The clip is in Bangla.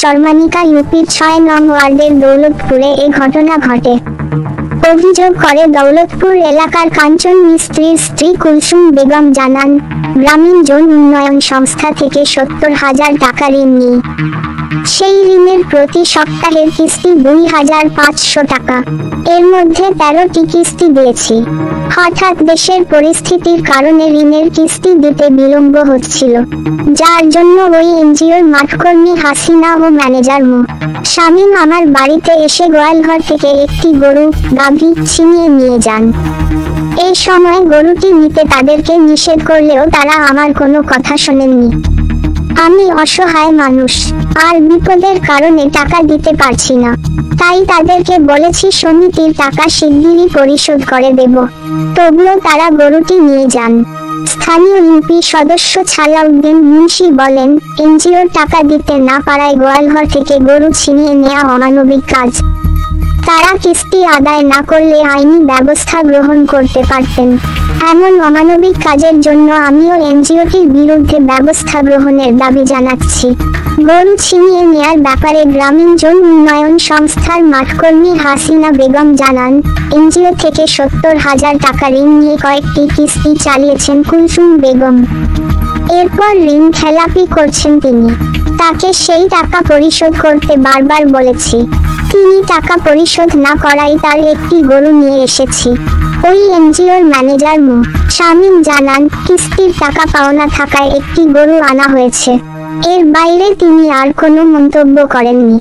চরমানিকা ইউপির ৬ নং ওয়ার্ডের দৌলতপুরে এ ঘটনা ঘটে। অভিযোগ করে দৌলতপুর এলাকার কাঞ্চন মিস্ত্রির স্ত্রী কুলসুম বেগম জানান, গ্রামীণ জন উন্নয়ন সংস্থা থেকে ৭০,০০০ টাকা ঋণ নিই। সেই ঋণের প্রতি সপ্তাহের কিস্তি ২,৫০০ টাকা। এর মধ্যে ১৩টি কিস্তি দিয়েছি। হঠাৎ দেশের পরিস্থিতির কারণে ঋণের কিস্তি দিতে বিলম্ব হচ্ছিল, যার জন্য ওই এনজিওর মাঠকর্মী হাসিনা ও ম্যানেজার মো. শামীম আমার বাড়িতে এসে গোয়ালঘর থেকে একটি গরু, গাভী ছিনিয়ে নিয়ে যান। এই সময় গরুটি নিতে তাদেরকে নিষেধ করলেও তারা আমার কোনো কথা শোনেননি। আমি অসহায় মানুষ, আর বিপদের কারণে টাকা দিতে পারছি না, তাই তাদেরকে বলেছি সমিতির টাকা শিগগিরই পরিশোধ করে দেব। তবুও তারা গরুটি নিয়ে যান। স্থানীয় ইউপি সদস্য ছালাউদ্দিন মুন্সি বলেন, এনজিওর টাকা দিতে না পারায় গোয়ালঘর থেকে গরু ছিনিয়ে নেওয়া অমানবিক কাজ। তারা কিস্তি আদায় না করলে আইনি ব্যবস্থা গ্রহণ করতে পারতেন। এমন অমানবিক কাজের জন্য আমিও এনজিওটির বিরুদ্ধে ব্যবস্থা গ্রহণের দাবি জানাচ্ছি। গরু ছিনিয়ে নেয়ার ব্যাপারে গ্রামীণ জন উন্নয়ন সংস্থার মাঠকর্মী হাসিনা বেগম জানান, এনজিও থেকে ৭০,০০০ টাকা ঋণ নিয়ে কয়েকটি কিস্তি চালিয়েছেন কুলসুম বেগম। এরপর ঋণ খেলাপি করছেন তিনি। তাকে সেই টাকা পরিশোধ করতে বারবার বলেছি। তিনি টাকা পরিশোধ না করায় তার একটি গরু নিয়ে এসেছি। ওই এনজিওর ম্যানেজার মো. শামীম জানান, কিস্তির টাকা পাওনা থাকায় একটি গরু আনা হয়েছে। এর বাইরে তিনি আর কোনো মন্তব্য করেননি।